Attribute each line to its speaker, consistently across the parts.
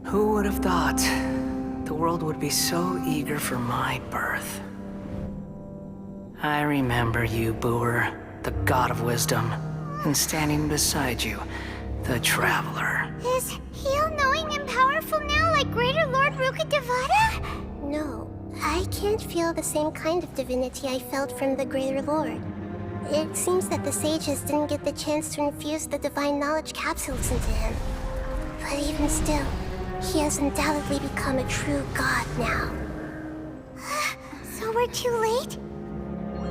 Speaker 1: Who would have thought the world would be so eager for my birth? I remember you, Booer, the god of wisdom, and standing beside you, the traveler.
Speaker 2: Is he all-knowing and powerful now, like Greater Lord Rukkhadevata? No, I can't feel the same kind of divinity I felt from the Greater Lord. It seems that the sages didn't get the chance to infuse the divine knowledge capsules into him. But even still, he has undoubtedly become a true god now. So we're too late?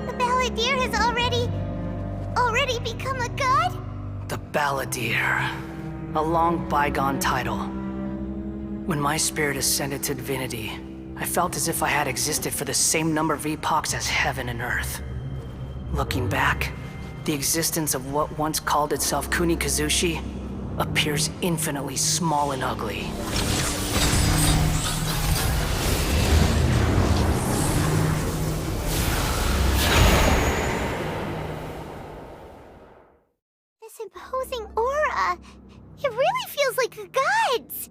Speaker 2: The Balladeer has already become a god?
Speaker 1: The Balladeer. A long bygone title. When my spirit ascended to divinity, I felt as if I had existed for the same number of epochs as heaven and earth. Looking back, the existence of what once called itself Kunikazushi appears infinitely small and ugly.
Speaker 2: This imposing aura, it really feels like the gods!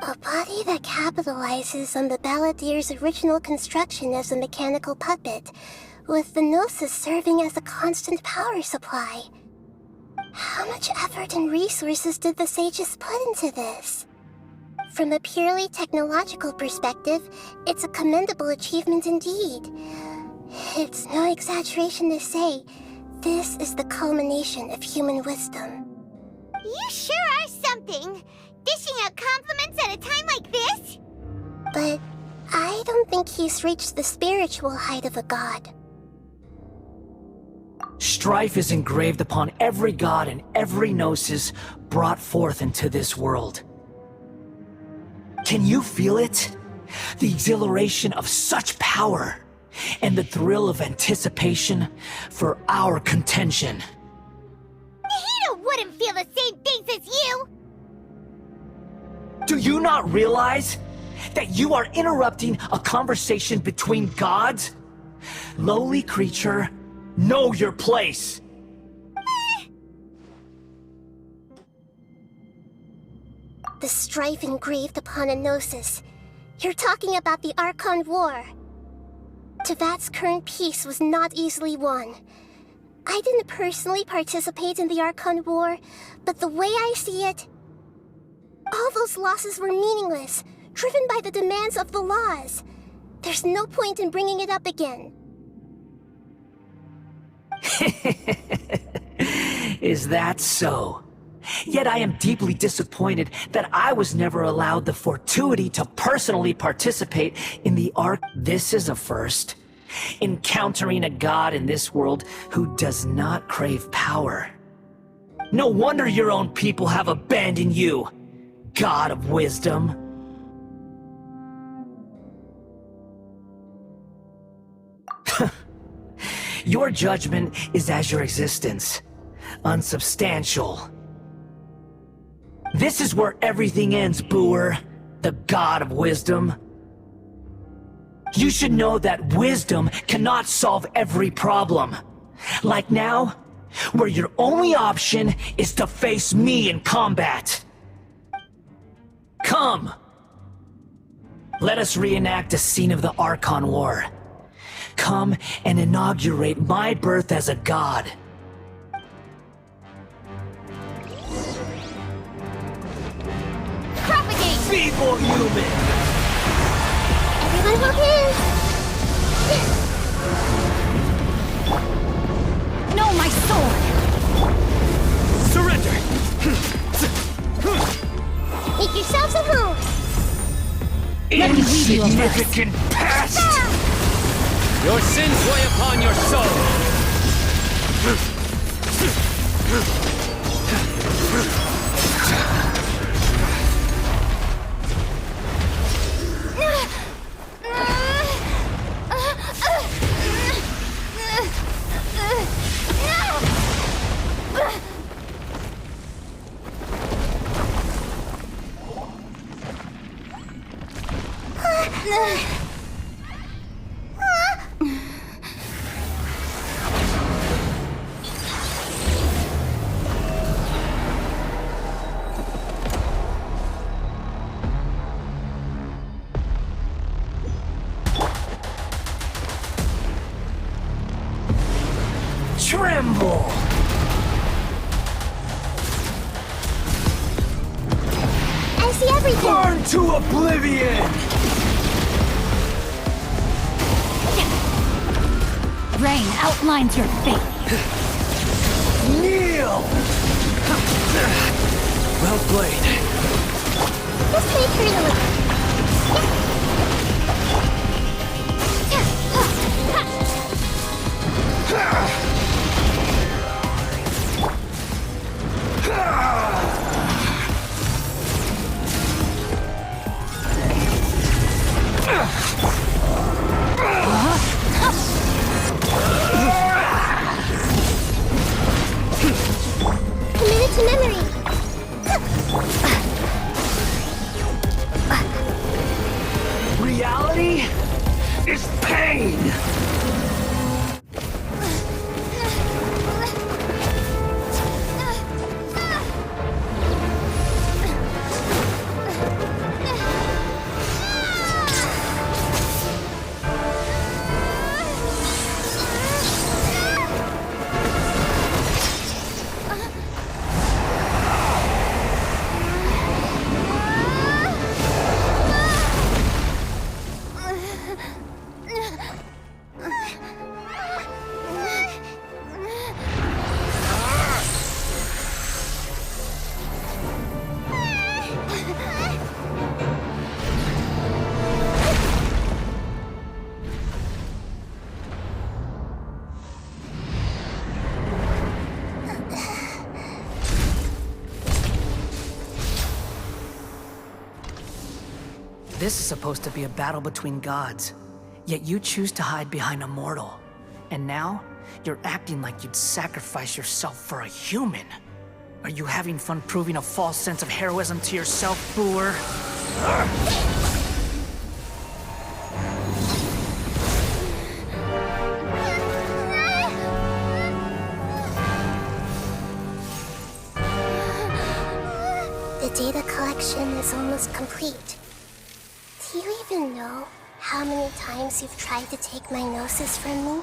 Speaker 2: A body that capitalizes on the Balladeer's original construction as a mechanical puppet, with the Gnosis serving as a constant power supply. How much effort and resources did the sages put into this? From a purely technological perspective, it's a commendable achievement indeed. It's no exaggeration to say, this is the culmination of human wisdom. You sure are something! Dishing out compliments at a time like this? But I don't think he's reached the spiritual height of a god.
Speaker 1: Strife is engraved upon every god and every gnosis brought forth into this world. Can you feel it? The exhilaration of such power, and the thrill of anticipation for our contention.
Speaker 2: Hito wouldn't feel the same things as you!
Speaker 1: Do you not realize that you are interrupting a conversation between gods? Lowly creature, know your place!
Speaker 2: The strife engraved upon a gnosis. You're talking about the Archon War. Tevat's current peace was not easily won. I didn't personally participate in the Archon War, but the way I see it, all those losses were meaningless, driven by the demands of the laws. There's no point in bringing it up again.
Speaker 1: Is that so? Yet I am deeply disappointed that I was never allowed the fortuity to personally participate in the Ark. This is a first. Encountering a god in this world who does not crave power. No wonder your own people have abandoned you, god of wisdom. Your judgment is as your existence, unsubstantial. This is where everything ends, Booer, the god of wisdom. You should know that wisdom cannot solve every problem. Like now, where your only option is to face me in combat. Come! Let us reenact a scene of the Archon War. Come and inaugurate my birth as a god.
Speaker 2: Propagate!
Speaker 1: Feeble human!
Speaker 2: Everyone hold hands!
Speaker 3: No, my sword!
Speaker 1: Surrender!
Speaker 2: Make yourselves at home!
Speaker 3: Let me read you a verse.
Speaker 1: Insignificant past!
Speaker 4: Your sins weigh upon your soul!
Speaker 2: everything!
Speaker 1: Burn to oblivion!
Speaker 3: Rain outlines your fate.
Speaker 1: Kneel! Well played.
Speaker 2: This may hurt a little. Committed to memory.
Speaker 1: Reality is pain! This is supposed to be a battle between gods, yet you choose to hide behind a mortal. And now, you're acting like you'd sacrifice yourself for a human. Are you having fun proving a false sense of heroism to yourself, Booer?
Speaker 2: The data collection is almost complete. Do you even know how many times you've tried to take my gnosis from me?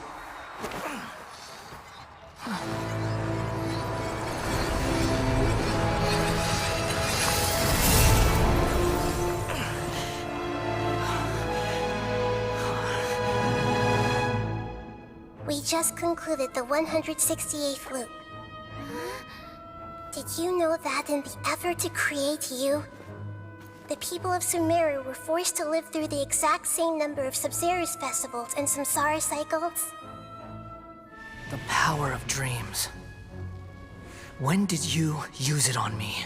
Speaker 2: We just concluded the 168th loop. Did you know that in the effort to create you, the people of Sumeru were forced to live through the exact same number of Sub-Zerus festivals and Samsara cycles?
Speaker 1: The power of dreams. When did you use it on me?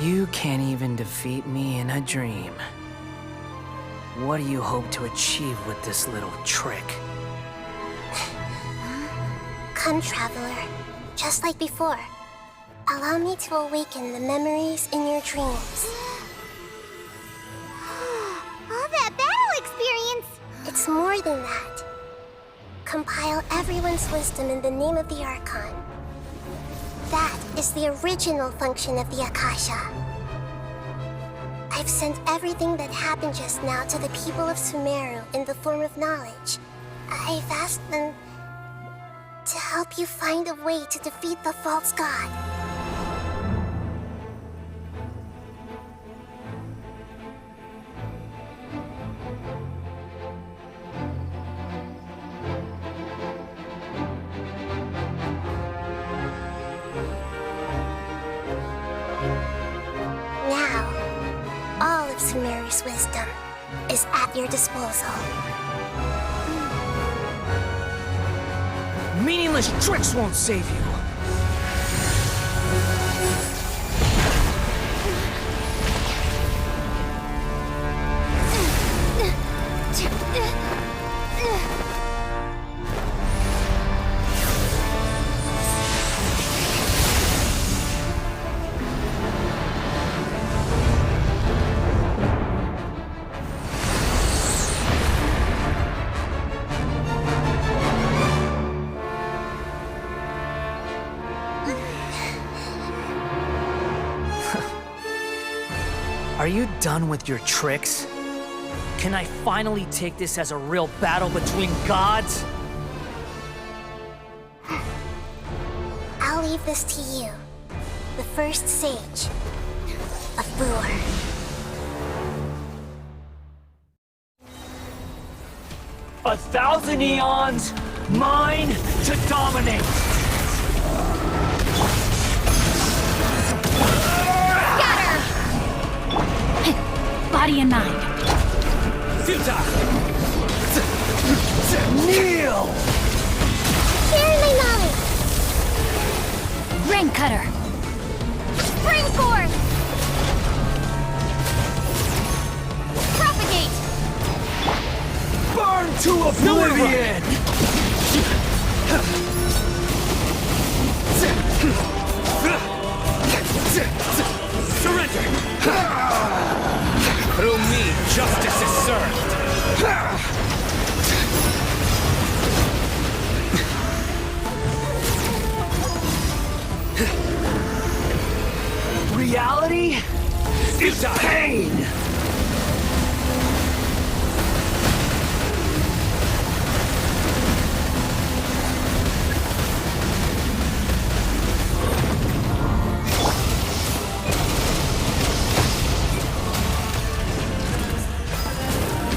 Speaker 1: You can't even defeat me in a dream. What do you hope to achieve with this little trick?
Speaker 2: Come, Traveler. Just like before. Allow me to awaken the memories in your dreams.
Speaker 5: All that battle experience!
Speaker 2: It's more than that. Compile everyone's wisdom in the name of the Archon. That is the original function of the Akasha. I've sent everything that happened just now to the people of Sumeru in the form of knowledge. I've asked them to help you find a way to defeat the false god. Now, all of Sumeru's wisdom is at your disposal.
Speaker 1: Meaningless tricks won't save you! Are you done with your tricks?
Speaker 6: Can I finally take this as a real battle between gods?
Speaker 2: I'll leave this to you. The first sage of Boor.
Speaker 1: 1,000 eons, mine to dominate.
Speaker 3: Body and mind.
Speaker 4: Futile!
Speaker 1: Kneel!
Speaker 2: Share my knowledge.
Speaker 3: Rain cutter.
Speaker 5: Spring forth! Propagate!
Speaker 1: Burn to oblivion!
Speaker 4: Surrender! Through me, justice is served!
Speaker 1: Reality is pain!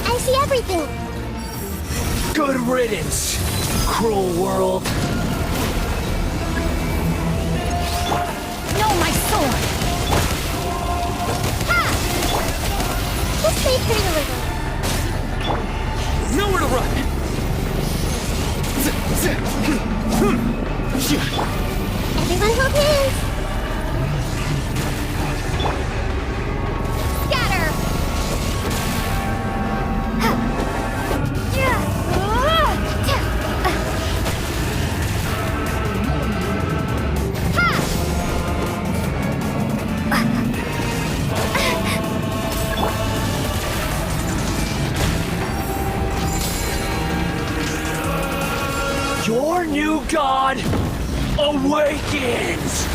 Speaker 2: I see everything.
Speaker 1: Good riddance, cruel world.
Speaker 3: No, my sword.
Speaker 2: Just stay pretty a little.
Speaker 4: Nowhere to run!
Speaker 2: Everyone hold hands.
Speaker 5: Scatter!
Speaker 1: Your new god awakens!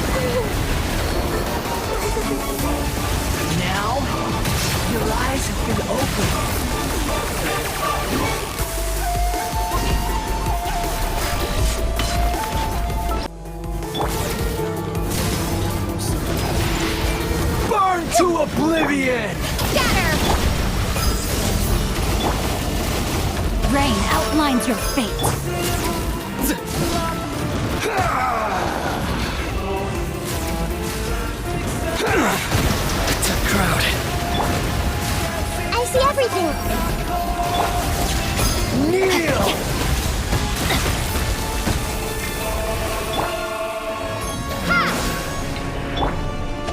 Speaker 1: Now, your eyes have been opened. Burn to oblivion!
Speaker 5: Scatter!
Speaker 3: Rain outlines your fate.
Speaker 1: It's a crowd.
Speaker 2: I see everything.
Speaker 1: Kneel!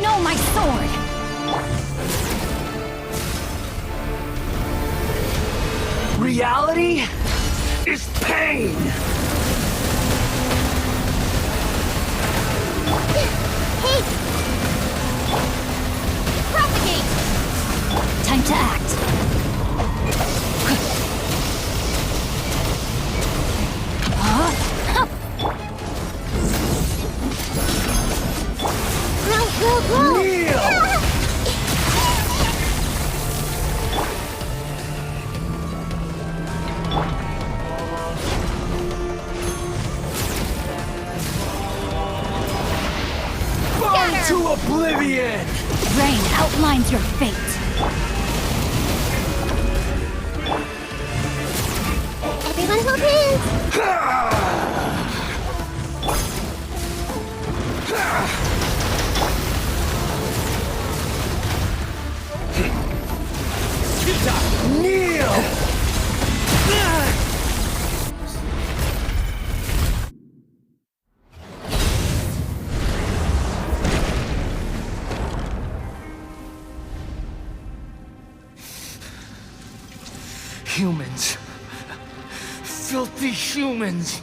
Speaker 3: No, my sword.
Speaker 1: Reality is pain!
Speaker 2: Hey,
Speaker 5: Propagate!
Speaker 3: Time to act.
Speaker 2: grow.
Speaker 1: Kneel! Burn to oblivion!
Speaker 3: Rain outlines your fate.
Speaker 2: Everyone hold hands.
Speaker 1: Kneel! Humans. Filthy humans.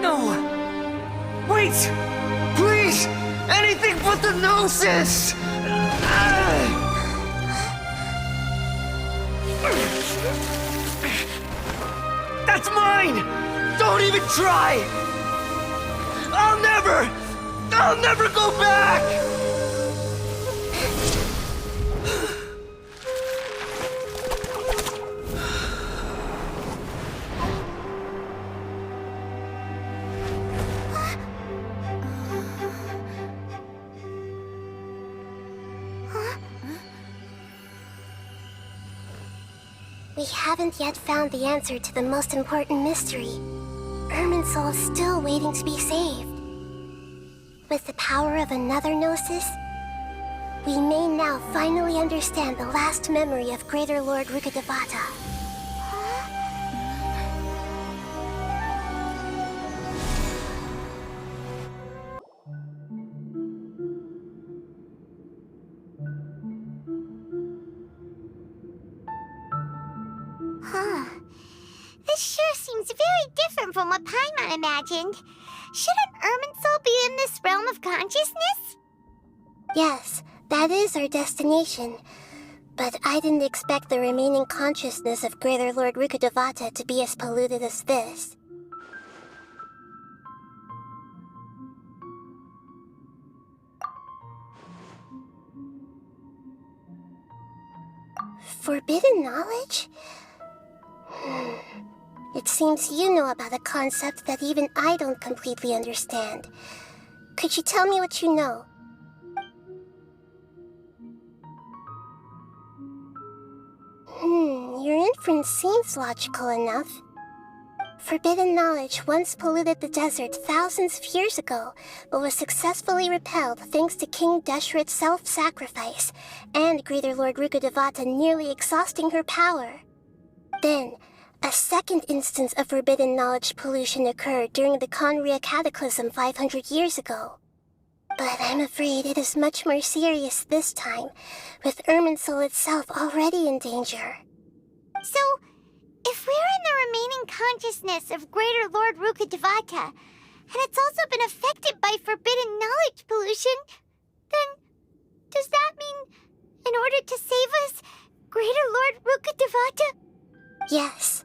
Speaker 1: No! Wait! Please! Anything but the Gnosis! That's mine! Don't even try! I'll never go back!
Speaker 2: We haven't yet found the answer to the most important mystery. Irminsul is still waiting to be saved. With the power of another Gnosis, we may now finally understand the last memory of Greater Lord Rukkhadevata.
Speaker 5: This sure seems very different from what Paimon imagined. Shouldn't Irminsul be in this realm of consciousness?
Speaker 2: Yes, that is our destination. But I didn't expect the remaining consciousness of Greater Lord Rukkhadevata to be as polluted as this. Forbidden knowledge? It seems you know about a concept that even I don't completely understand. Could you tell me what you know? Your inference seems logical enough. Forbidden knowledge once polluted the desert thousands of years ago, but was successfully repelled thanks to King Deshret's self-sacrifice, and Greater Lord Rukkhadevata nearly exhausting her power. Then, a second instance of forbidden knowledge pollution occurred during the Conria Cataclysm 500 years ago. But I'm afraid it is much more serious this time, with Irminsul itself already in danger.
Speaker 5: So, if we're in the remaining consciousness of Greater Lord Rukkhadevata, and it's also been affected by forbidden knowledge pollution, then does that mean, in order to save us, Greater Lord Rukkhadevata?
Speaker 2: Yes.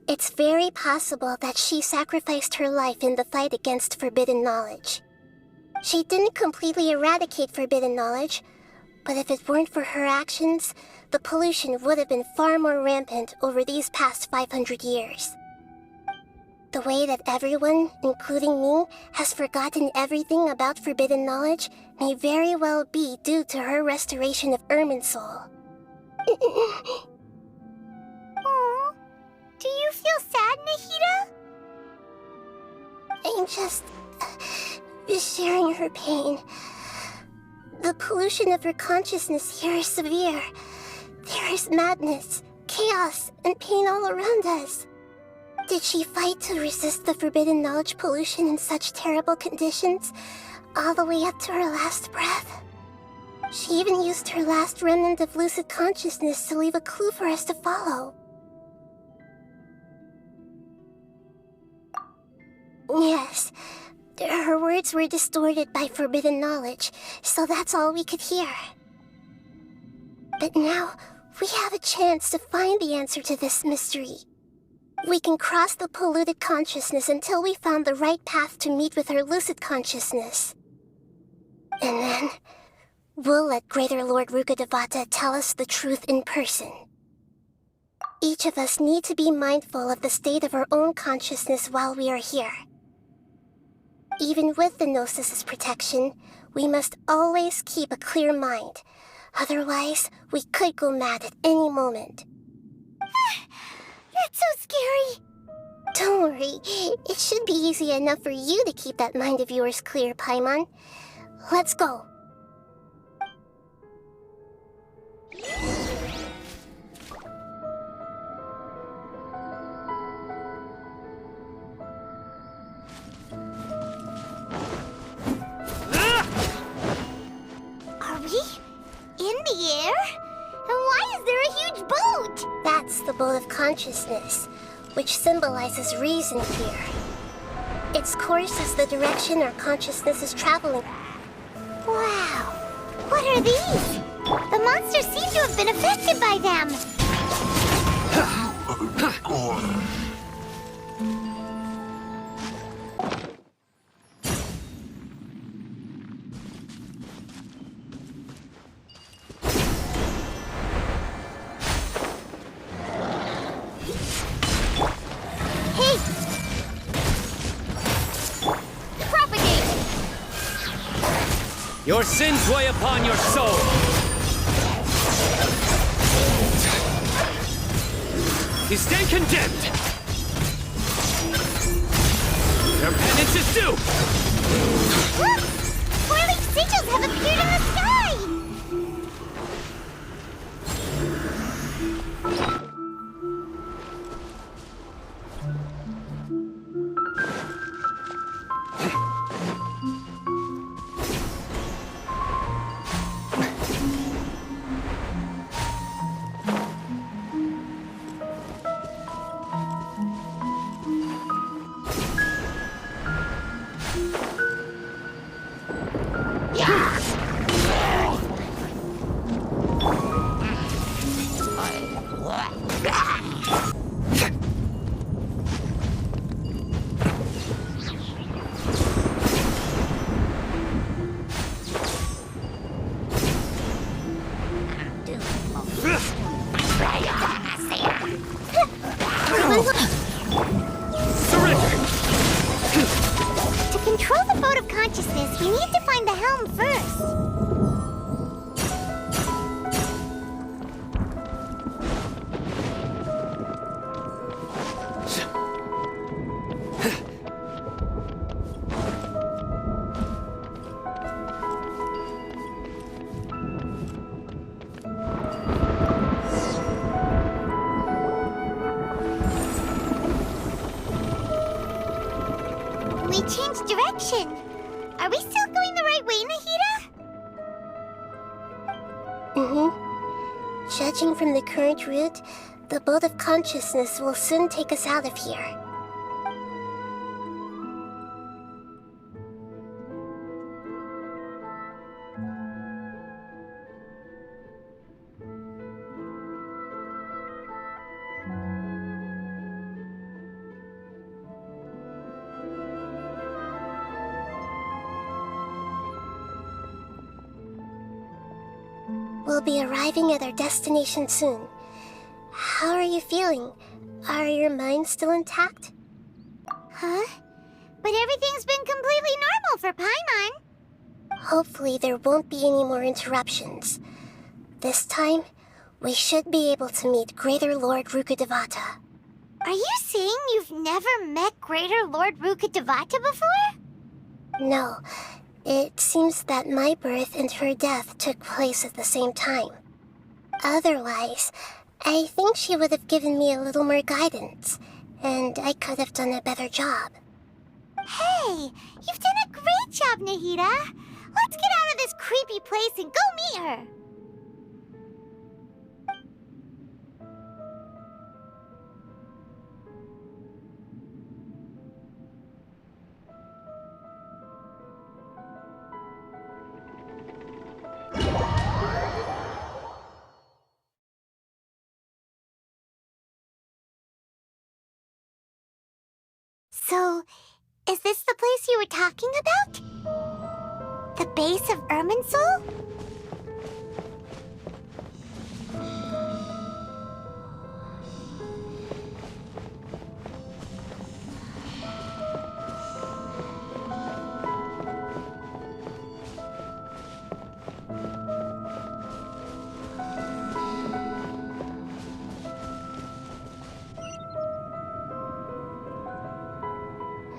Speaker 2: It's very possible that she sacrificed her life in the fight against forbidden knowledge. She didn't completely eradicate forbidden knowledge, but if it weren't for her actions, the pollution would have been far more rampant over these past 500 years. The way that everyone, including me, has forgotten everything about forbidden knowledge may very well be due to her restoration of Irminsul.
Speaker 5: Aww. Do you feel sad, Nahida?
Speaker 2: I'm just sharing her pain. The pollution of her consciousness here is severe. There is madness, chaos, and pain all around us. Did she fight to resist the forbidden knowledge pollution in such terrible conditions, all the way up to her last breath? She even used her last remnant of lucid consciousness to leave a clue for us to follow. Yes, her words were distorted by forbidden knowledge, so that's all we could hear. But now, we have a chance to find the answer to this mystery. We can cross the polluted consciousness until we found the right path to meet with our lucid consciousness. And then, we'll let Greater Lord Rukkhadevata tell us the truth in person. Each of us need to be mindful of the state of our own consciousness while we are here. Even with the Gnosis' protection, we must always keep a clear mind. Otherwise, we could go mad at any moment.
Speaker 5: That's so scary.
Speaker 2: Don't worry, it should be easy enough for you to keep that mind of yours clear, Paimon. Let's go.
Speaker 5: Are we in the air? And why is there a huge boat?
Speaker 2: That's the boat of consciousness, which symbolizes reason here. Its course is the direction our consciousness is traveling.
Speaker 5: Wow. What are these? The monsters seem to have been affected by them. Hey! Propagate!
Speaker 4: Your sins weigh upon your soul! You stand condemned! Your penance is due!
Speaker 5: Look! Four-leaf sigils have appeared in the sky! To control the boat of consciousness, we need to find the helm first. We changed direction. Are we still going the right way, Nahida?
Speaker 2: Judging from the current route, the boat of consciousness will soon take us out of here. We'll be arriving at our destination soon. How are you feeling? Are your minds still intact?
Speaker 5: Huh? But everything's been completely normal for Paimon.
Speaker 2: Hopefully there won't be any more interruptions. This time, we should be able to meet Greater Lord Rukkhadevata.
Speaker 5: Are you saying you've never met Greater Lord Rukkhadevata before?
Speaker 2: No, it seems that my birth and her death took place at the same time. Otherwise, I think she would have given me a little more guidance, and I could have done a better job.
Speaker 5: Hey, you've done a great job, Nahida. Let's get out of this creepy place and go meet her. So, is this the place you were talking about? The base of Irminsul?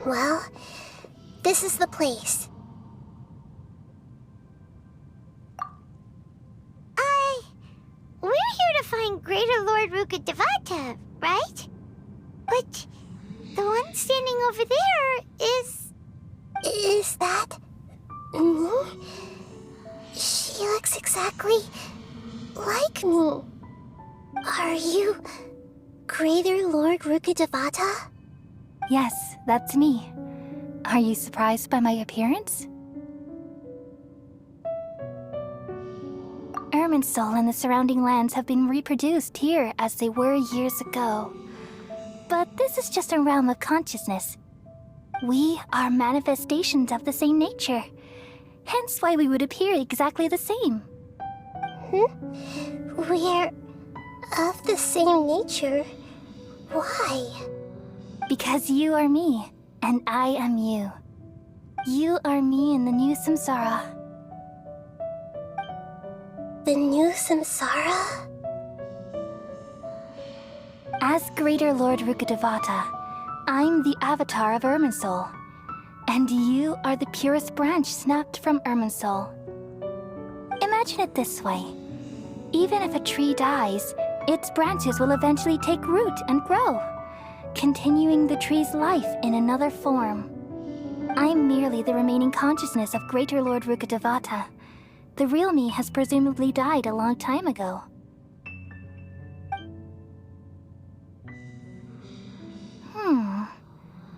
Speaker 2: Well, this is the place.
Speaker 5: We're here to find Greater Lord Rukkhadevata, right? But the one standing over there is...
Speaker 2: Is that... me? She looks exactly like me. Are you Greater Lord Rukkhadevata?
Speaker 3: Yes, that's me. Are you surprised by my appearance? Irminsul and the surrounding lands have been reproduced here as they were years ago. But this is just a realm of consciousness. We are manifestations of the same nature, hence why we would appear exactly the same.
Speaker 2: We're of the same nature? Why?
Speaker 3: Because you are me, and I am you. You are me in the new samsara.
Speaker 2: The new samsara?
Speaker 3: As Greater Lord Rukkhadevata, I'm the avatar of Irminsul, and you are the purest branch snapped from Irminsul. Imagine it this way. Even if a tree dies, its branches will eventually take root and grow, continuing the tree's life in another form. I'm merely the remaining consciousness of Greater Lord Rukkhadevata. The real me has presumably died a long time ago.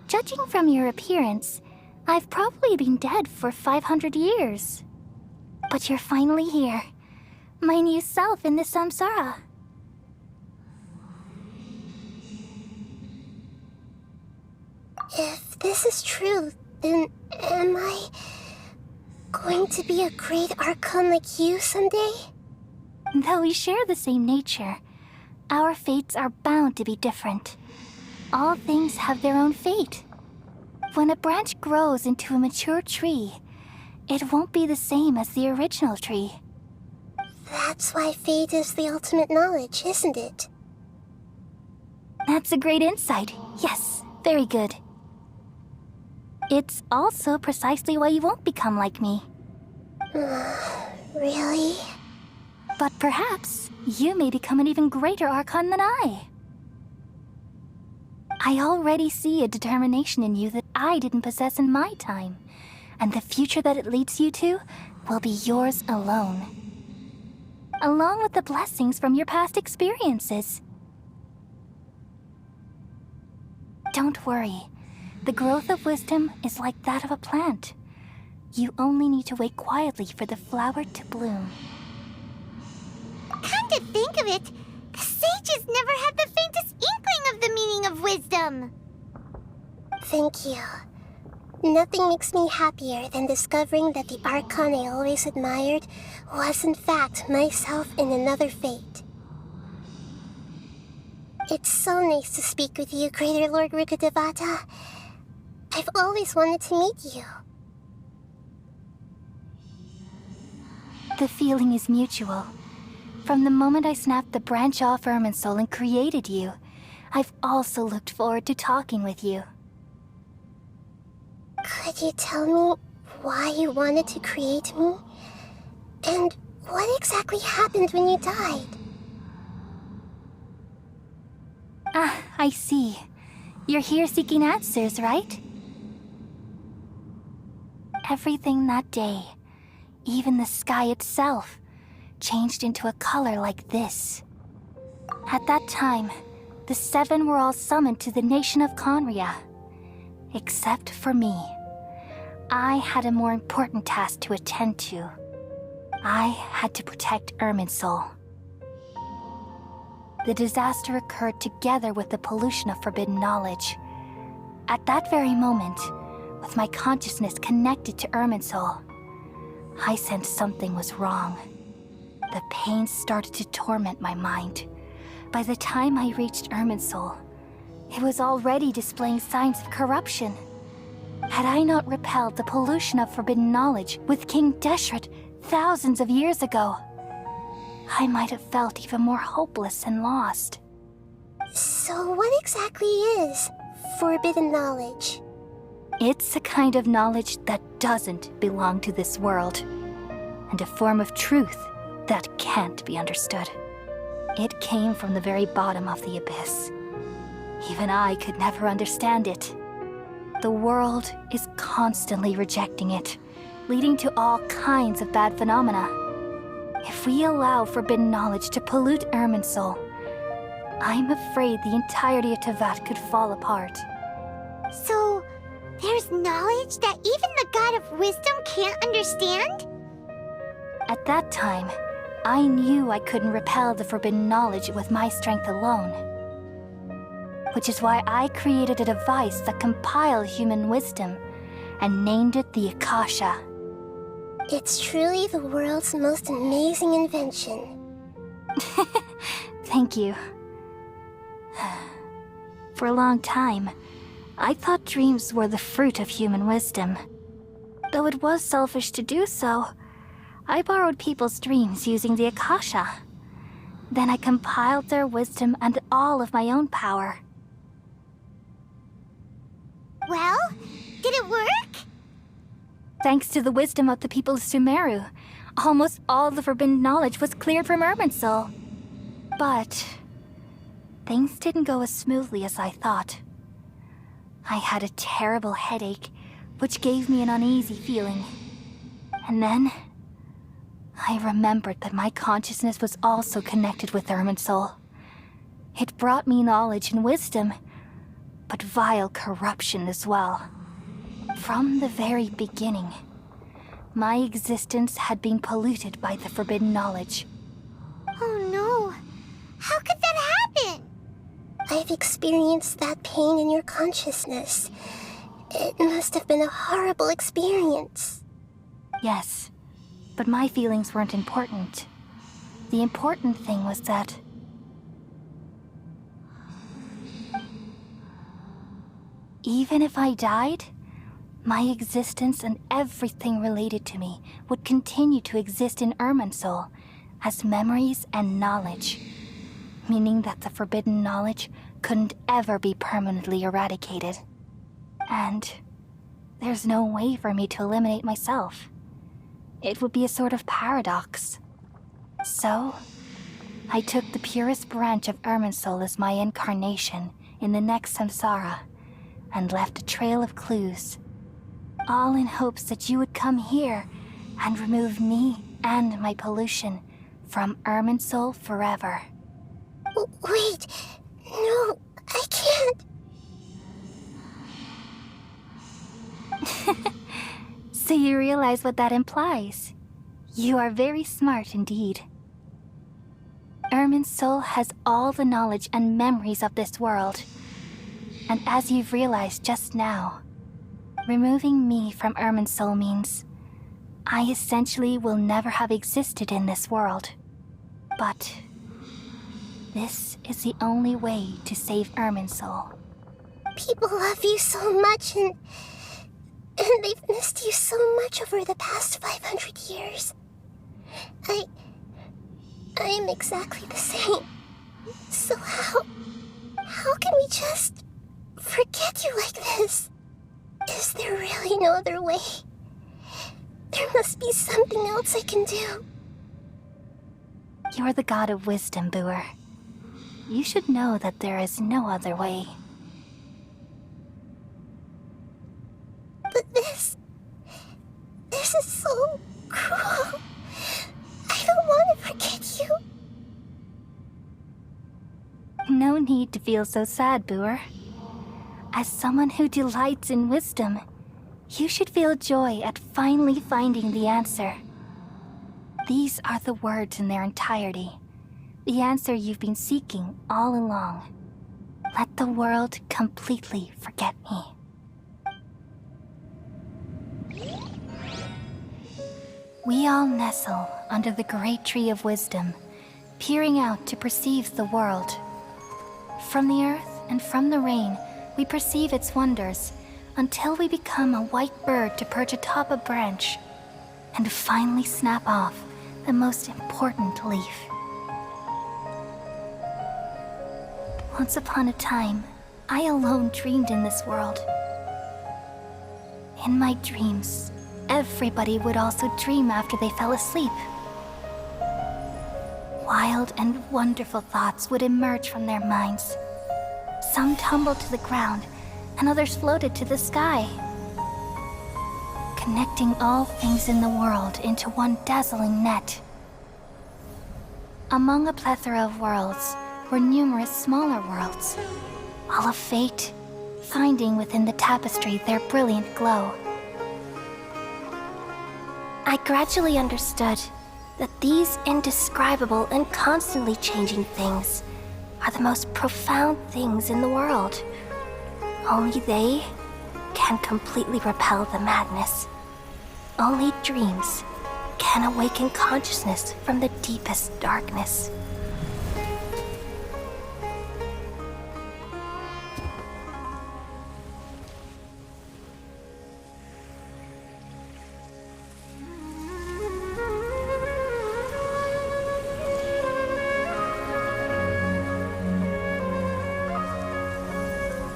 Speaker 3: Judging from your appearance, I've probably been dead for 500 years. But you're finally here. My new self in the samsara.
Speaker 2: If this is true, then am I going to be a great archon like you someday?
Speaker 3: Though we share the same nature, our fates are bound to be different. All things have their own fate. When a branch grows into a mature tree, it won't be the same as the original tree.
Speaker 2: That's why fate is the ultimate knowledge, isn't it?
Speaker 3: That's a great insight. Yes, very good. It's also precisely why you won't become like me.
Speaker 2: Really?
Speaker 3: But perhaps you may become an even greater archon than I. I already see a determination in you that I didn't possess in my time, and the future that it leads you to will be yours alone. Along with the blessings from your past experiences. Don't worry. The growth of wisdom is like that of a plant. You only need to wait quietly for the flower to bloom.
Speaker 5: Come to think of it, the sages never had the faintest inkling of the meaning of wisdom.
Speaker 2: Thank you. Nothing makes me happier than discovering that the archon I always admired was in fact myself in another fate. It's so nice to speak with you, Greater Lord Rukkhadevata. I've always wanted to meet you.
Speaker 3: The feeling is mutual. From the moment I snapped the branch off Irminsul and created you, I've also looked forward to talking with you.
Speaker 2: Could you tell me why you wanted to create me? And what exactly happened when you died?
Speaker 3: Ah, I see. You're here seeking answers, right? Everything that day, even the sky itself, changed into a color like this. At that time, the seven were all summoned to the nation of Conria. Except for me. I had a more important task to attend to. I had to protect Irminsul. The disaster occurred together with the pollution of forbidden knowledge. At that very moment, with my consciousness connected to Irminsul, I sensed something was wrong. The pain started to torment my mind. By the time I reached Irminsul, it was already displaying signs of corruption. Had I not repelled the pollution of forbidden knowledge with King Deshret thousands of years ago, I might have felt even more hopeless and lost.
Speaker 2: So what exactly is forbidden knowledge?
Speaker 3: It's a kind of knowledge that doesn't belong to this world, and a form of truth that can't be understood. It came from the very bottom of the abyss. Even I could never understand it. The world is constantly rejecting it, leading to all kinds of bad phenomena. If we allow forbidden knowledge to pollute Irminsul, I'm afraid the entirety of Tevat could fall apart.
Speaker 5: So, There's knowledge that even the God of Wisdom can't understand?
Speaker 3: At that time, I knew I couldn't repel the forbidden knowledge with my strength alone. Which is why I created a device that compiled human wisdom and named it the Akasha.
Speaker 2: It's truly the world's most amazing invention.
Speaker 3: Thank you. For a long time, I thought dreams were the fruit of human wisdom. Though it was selfish to do so, I borrowed people's dreams using the Akasha. Then I compiled their wisdom and all of my own power.
Speaker 5: Well, did it work?
Speaker 3: Thanks to the wisdom of the people of Sumeru, almost all the forbidden knowledge was cleared from Irminsul. But things didn't go as smoothly as I thought. I had a terrible headache, which gave me an uneasy feeling. And then I remembered that my consciousness was also connected with Irminsul. It brought me knowledge and wisdom, but vile corruption as well. From the very beginning, my existence had been polluted by the forbidden knowledge.
Speaker 5: Oh no. How could that happen?
Speaker 2: I've experienced that pain in your consciousness. It must have been a horrible experience.
Speaker 3: Yes, but my feelings weren't important. The important thing was that even if I died, my existence and everything related to me would continue to exist in Irminsul as memories and knowledge, meaning that the forbidden knowledge couldn't ever be permanently eradicated. And there's no way for me to eliminate myself. It would be a sort of paradox. So, I took the purest branch of Irminsul as my incarnation in the next samsara, and left a trail of clues, all in hopes that you would come here and remove me and my pollution from Irminsul forever.
Speaker 2: Wait, no, I can't.
Speaker 3: So you realize what that implies. You are very smart indeed. Irminsul has all the knowledge and memories of this world. And as you've realized just now, removing me from Irminsul means I essentially will never have existed in this world. But this is the only way to save Irminsul.
Speaker 2: People love you so much, and they've missed you so much over the past 500 years. I am exactly the same. So how can we just forget you like this? Is there really no other way? There must be something else I can do.
Speaker 3: You're the god of wisdom, Booer. You should know that there is no other way.
Speaker 2: But this is so cruel. I don't want to forget you.
Speaker 3: No need to feel so sad, Booer. As someone who delights in wisdom, you should feel joy at finally finding the answer. These are the words in their entirety, the answer you've been seeking all along. Let the world completely forget me. We all nestle under the great tree of wisdom, peering out to perceive the world. From the earth and from the rain, we perceive its wonders, until we become a white bird to perch atop a branch, and finally snap off the most important leaf. Once upon a time, I alone dreamed in this world. In my dreams, everybody would also dream after they fell asleep. Wild and wonderful thoughts would emerge from their minds. Some tumbled to the ground, and others floated to the sky, connecting all things in the world into one dazzling net. Among a plethora of worlds were numerous smaller worlds, all of fate, finding within the tapestry their brilliant glow. I gradually understood that these indescribable and constantly changing things are the most profound things in the world. Only they can completely repel the madness. Only dreams can awaken consciousness from the deepest darkness.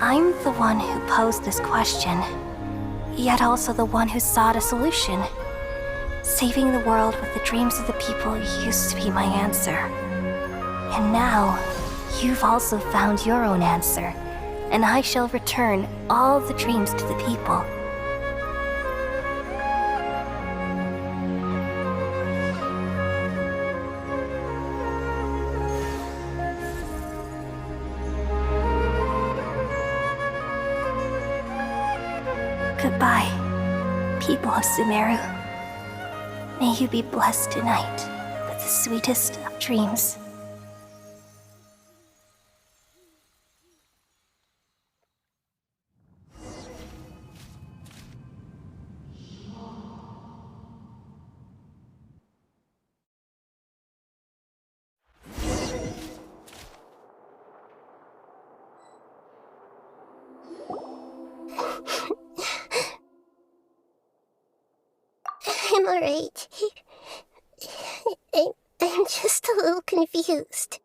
Speaker 3: I'm the one who posed this question, yet also the one who sought a solution. Saving the world with the dreams of the people used to be my answer. And now, you've also found your own answer, and I shall return all the dreams to the people. Goodbye, people of Sumeru. May you be blessed tonight with the sweetest of dreams.
Speaker 2: I'm alright. I'm just a little confused.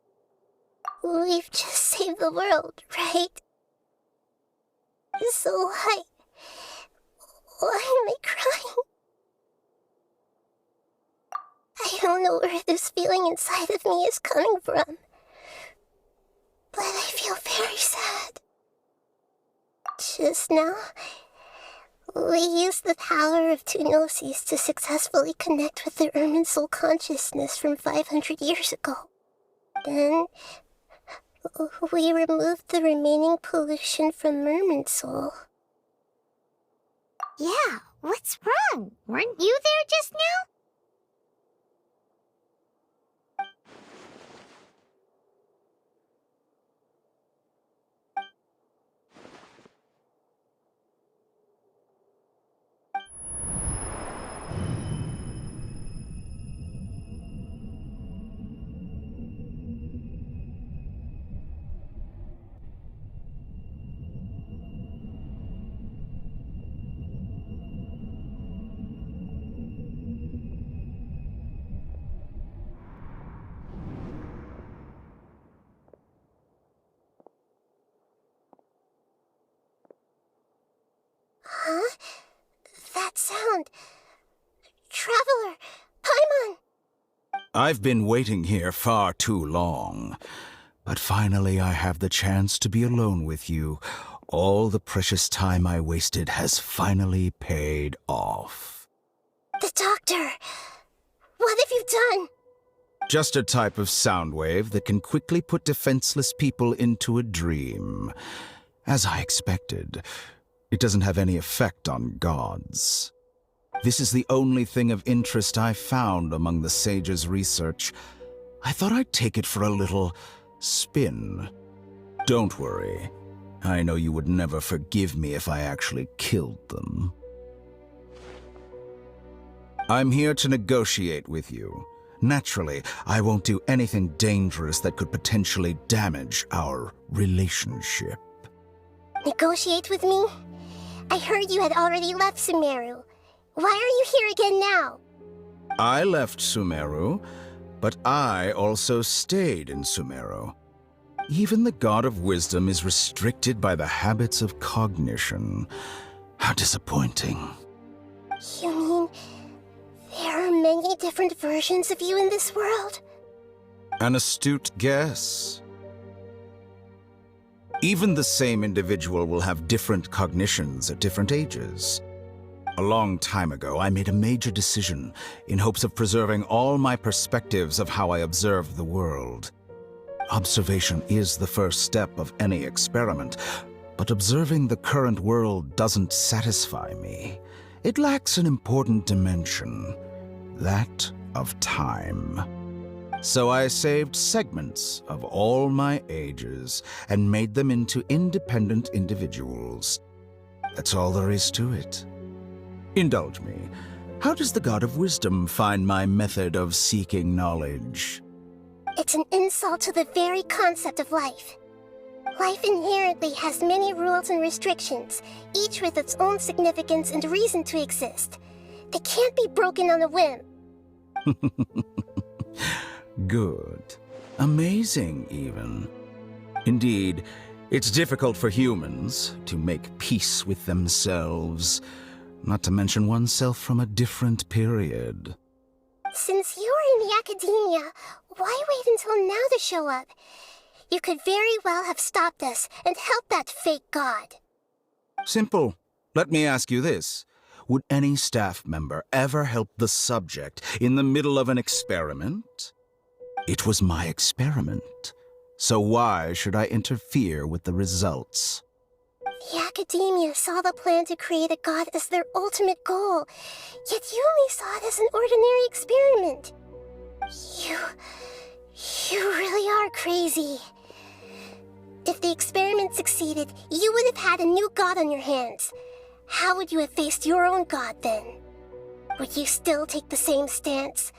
Speaker 2: We've just saved the world, right? So why am I crying? I don't know where this feeling inside of me is coming from, but I feel very sad. Just now, we used the power of two gnosis to successfully connect with the Ermin soul consciousness from 500 years ago. Then, we removed the remaining pollution from Ermin soul.
Speaker 5: Yeah, what's wrong? Weren't you there just now?
Speaker 2: Huh? That sound. Traveler! Paimon!
Speaker 7: I've been waiting here far too long. But finally I have the chance to be alone with you. All the precious time I wasted has finally paid off.
Speaker 2: The doctor! What have you done?
Speaker 7: Just a type of sound wave that can quickly put defenseless people into a dream. As I expected, it doesn't have any effect on gods. This is the only thing of interest I found among the sage's research. I thought I'd take it for a little spin. Don't worry. I know you would never forgive me if I actually killed them. I'm here to negotiate with you. Naturally, I won't do anything dangerous that could potentially damage our relationship.
Speaker 2: Negotiate with me? I heard you had already left Sumeru. Why are you here again now?
Speaker 7: I left Sumeru, but I also stayed in Sumeru. Even the God of Wisdom is restricted by the habits of cognition. How disappointing.
Speaker 2: You mean there are many different versions of you in this world?
Speaker 7: An astute guess. Even the same individual will have different cognitions at different ages. A long time ago, I made a major decision in hopes of preserving all my perspectives of how I observe the world. Observation is the first step of any experiment, But observing the current world doesn't satisfy me. It lacks an important dimension, that of time. So I saved segments of all my ages and made them into independent individuals. That's all there is to it. Indulge me. How does the God of Wisdom find my method of seeking knowledge?
Speaker 2: It's an insult to the very concept of life. Life inherently has many rules and restrictions, each with its own significance and reason to exist. They can't be broken on a whim.
Speaker 7: Good. Amazing, even. Indeed, it's difficult for humans to make peace with themselves, not to mention oneself from a different period.
Speaker 2: Since you're in the academia, why wait until now to show up? You could very well have stopped us and helped that fake god.
Speaker 7: Simple. Let me ask you this. Would any staff member ever help the subject in the middle of an experiment? It was my experiment. So why should I interfere with the results?
Speaker 2: The academia saw the plan to create a god as their ultimate goal, yet you only saw it as an ordinary experiment. You really are crazy. If the experiment succeeded, you would have had a new god on your hands. How would you have faced your own god then? Would you still take the same stance?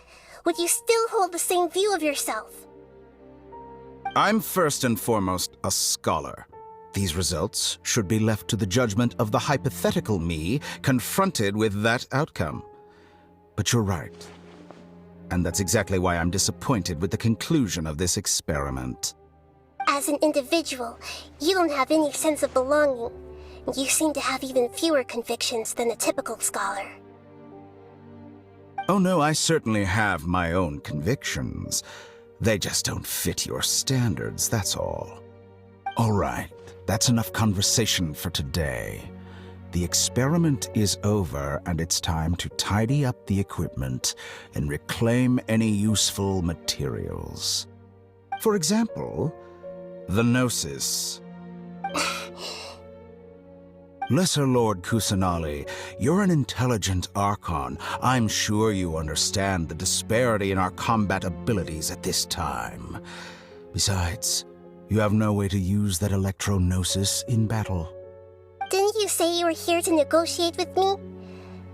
Speaker 2: Would you still hold the same view of yourself?
Speaker 7: I'm first and foremost a scholar. These results should be left to the judgment of the hypothetical me confronted with that outcome. But you're right. And that's exactly why I'm disappointed with the conclusion of this experiment.
Speaker 2: As an individual, you don't have any sense of belonging. You seem to have even fewer convictions than a typical scholar.
Speaker 7: Oh no, I certainly have my own convictions. They just don't fit your standards, that's all. All right, that's enough conversation for today. The experiment is over, and it's time to tidy up the equipment and reclaim any useful materials. For example, the Gnosis. Lesser Lord Kusanali, you're an intelligent Archon. I'm sure you understand the disparity in our combat abilities at this time. Besides, you have no way to use that Electro-Gnosis in battle.
Speaker 2: Didn't you say you were here to negotiate with me?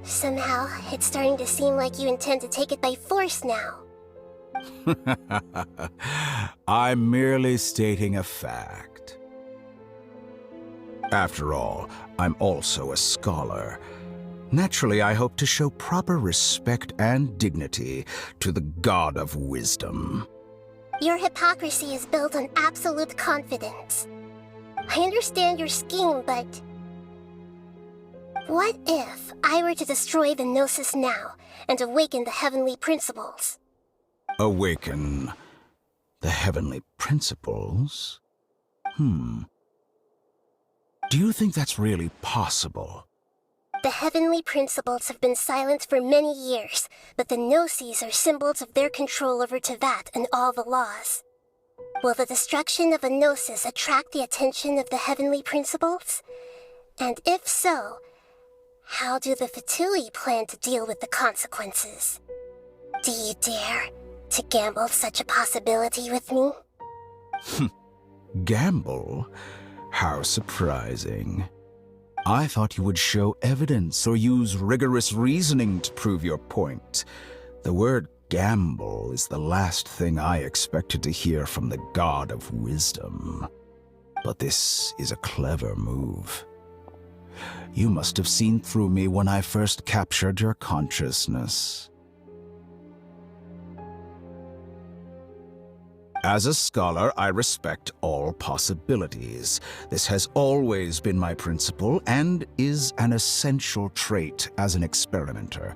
Speaker 2: Somehow, it's starting to seem like you intend to take it by force now.
Speaker 7: I'm merely stating a fact. After all, I'm also a scholar. Naturally, I hope to show proper respect and dignity to the God of Wisdom.
Speaker 2: Your hypocrisy is built on absolute confidence. I understand your scheme, but... what if I were to destroy the Gnosis now and awaken the heavenly principles?
Speaker 7: Awaken the heavenly principles? Do you think that's really possible?
Speaker 2: The heavenly principles have been silent for many years, but the Gnosis are symbols of their control over Teyvat and all the laws. Will the destruction of a Gnosis attract the attention of the heavenly principles? And if so, how do the Fatui plan to deal with the consequences? Do you dare to gamble such a possibility with me?
Speaker 7: Gamble? How surprising. I thought you would show evidence or use rigorous reasoning to prove your point. The word gamble is the last thing I expected to hear from the God of Wisdom. But this is a clever move. You must have seen through me when I first captured your consciousness. As a scholar, I respect all possibilities. This has always been my principle and is an essential trait as an experimenter.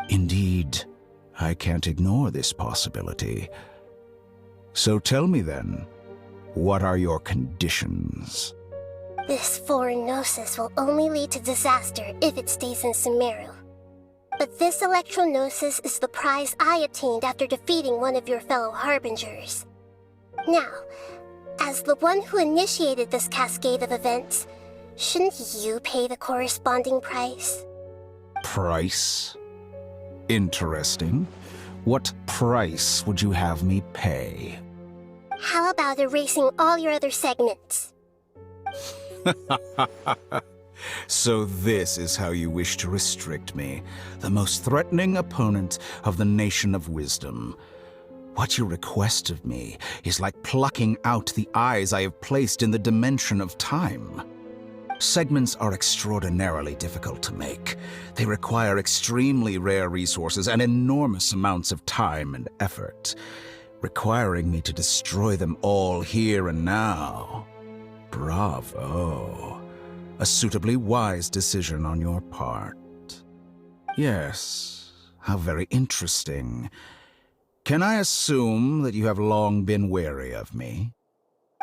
Speaker 7: Indeed, I can't ignore this possibility. So tell me then, what are your conditions?
Speaker 2: This foreign Gnosis will only lead to disaster if it stays in Sumeru. But this Electro-Gnosis is the prize I obtained after defeating one of your fellow Harbingers. Now, As the one who initiated this cascade of events, shouldn't you pay the corresponding price?
Speaker 7: Price? Interesting. What price would you have me pay?
Speaker 2: How about erasing all your other segments?
Speaker 7: So this is how you wish to restrict me, the most threatening opponent of the Nation of Wisdom. What you request of me is like plucking out the eyes I have placed in the dimension of time. Segments are extraordinarily difficult to make. They require extremely rare resources and enormous amounts of time and effort, requiring me to destroy them all here and now. Bravo. A suitably wise decision on your part. Yes, how very interesting. Can I assume that you have long been wary of me?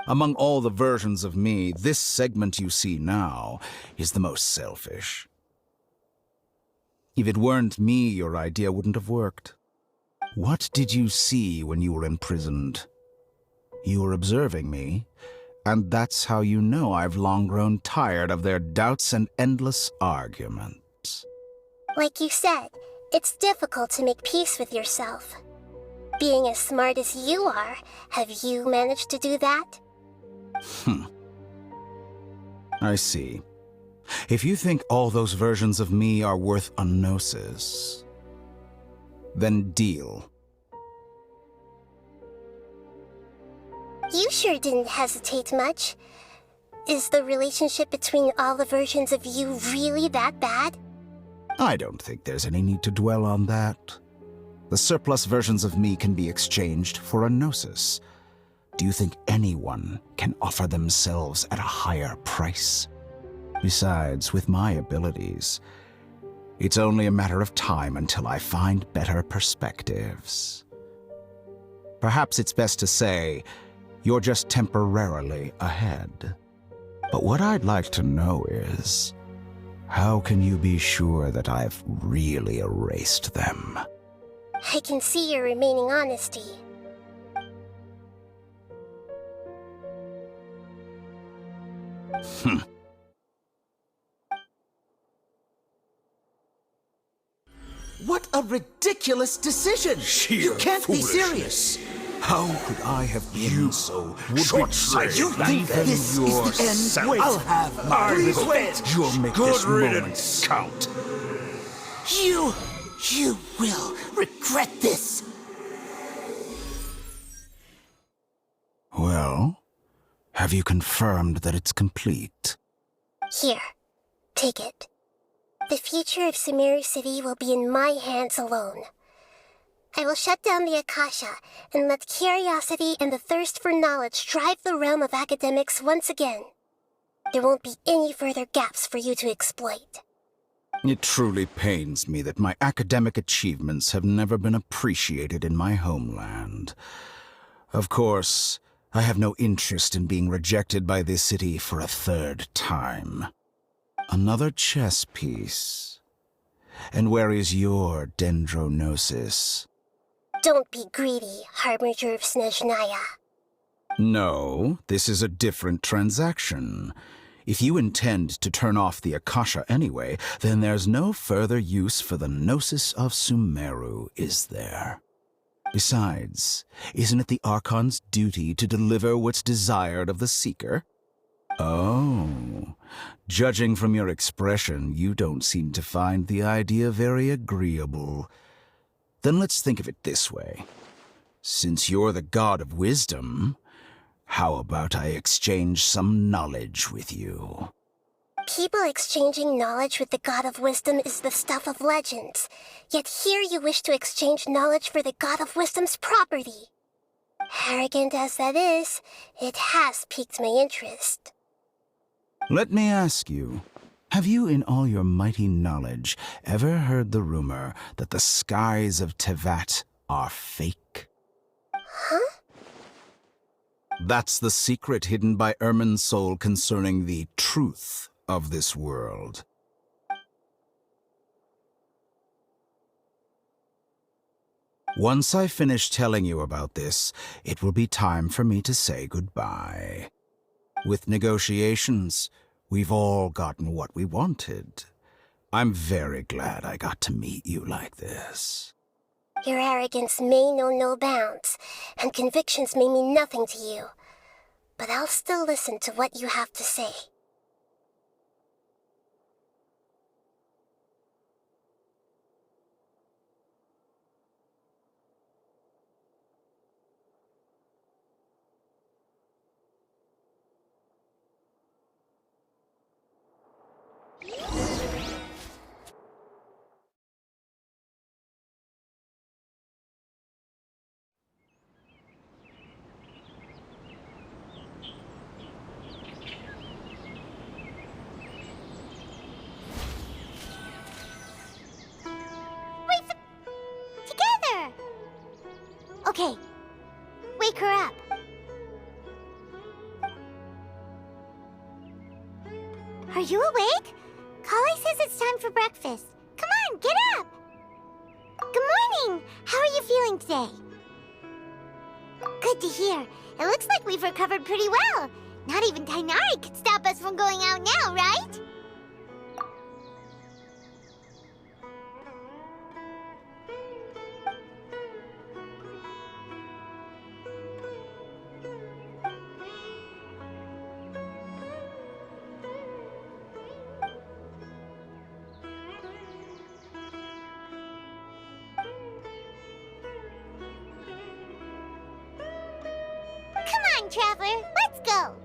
Speaker 7: Among all the versions of me, this segment you see now is the most selfish. If it weren't me, your idea wouldn't have worked. What did you see when you were imprisoned? You were observing me, and that's how you know I've long grown tired of their doubts and endless arguments.
Speaker 2: Like you said, it's difficult to make peace with yourself. Being as smart as you are, have you managed to do that?
Speaker 7: I see. If you think all those versions of me are worth a gnosis, then deal.
Speaker 2: You sure didn't hesitate much. Is the relationship between all the versions of you really that bad?
Speaker 7: I don't think there's any need to dwell on that. The surplus versions of me can be exchanged for a gnosis. Do you think anyone can offer themselves at a higher price? Besides, with my abilities, it's only a matter of time until I find better perspectives. Perhaps it's best to say, you're just temporarily ahead. But what I'd like to know is, how can you be sure that I've really erased them?
Speaker 2: I can see your remaining honesty.
Speaker 8: What a ridiculous decision! You can't be serious!
Speaker 7: How could I have been so short-sighted?
Speaker 8: You think this is the end?
Speaker 7: Wait,
Speaker 8: I'll have my revenge!
Speaker 7: You'll make this moment count.
Speaker 8: You will regret this!
Speaker 7: Well, have you confirmed that it's complete?
Speaker 2: Here, take it. The future of Sumeru City will be in my hands alone. I will shut down the Akasha and let curiosity and the thirst for knowledge drive the realm of academics once again. There won't be any further gaps for you to exploit.
Speaker 7: It truly pains me that my academic achievements have never been appreciated in my homeland. Of course, I have no interest in being rejected by this city for a third time. Another chess piece. And where is your dendronosis?
Speaker 2: Don't be greedy, Harbinger of Snezhnaya.
Speaker 7: No, this is a different transaction. If you intend to turn off the Akasha anyway, then there's no further use for the Gnosis of Sumeru, is there? Besides, isn't it the Archon's duty to deliver what's desired of the Seeker? Oh, judging from your expression, you don't seem to find the idea very agreeable. Then let's think of it this way. Since you're the god of wisdom, how about I exchange some knowledge with you?
Speaker 2: People exchanging knowledge with the God of Wisdom is the stuff of legends. Yet here you wish to exchange knowledge for the God of Wisdom's property. Arrogant as that is, it has piqued my interest.
Speaker 7: Let me ask you, have you in all your mighty knowledge ever heard the rumor that the skies of Tevat are fake?
Speaker 2: Huh?
Speaker 7: That's the secret hidden by Irminsul concerning the truth of this world. Once I finish telling you about this, it will be time for me to say goodbye. With negotiations, we've all gotten what we wanted. I'm very glad I got to meet you like this.
Speaker 2: Your arrogance may know no bounds, and convictions may mean nothing to you. But I'll still listen to what you have to say.
Speaker 5: Together! Okay. Wake her up. Are you awake? Kali says it's time for breakfast. Come on, get up! Good morning! How are you feeling today? Good to hear. It looks like we've recovered pretty well. Not even Tainari could stop us from going out now, right? Come on, Traveler, let's go!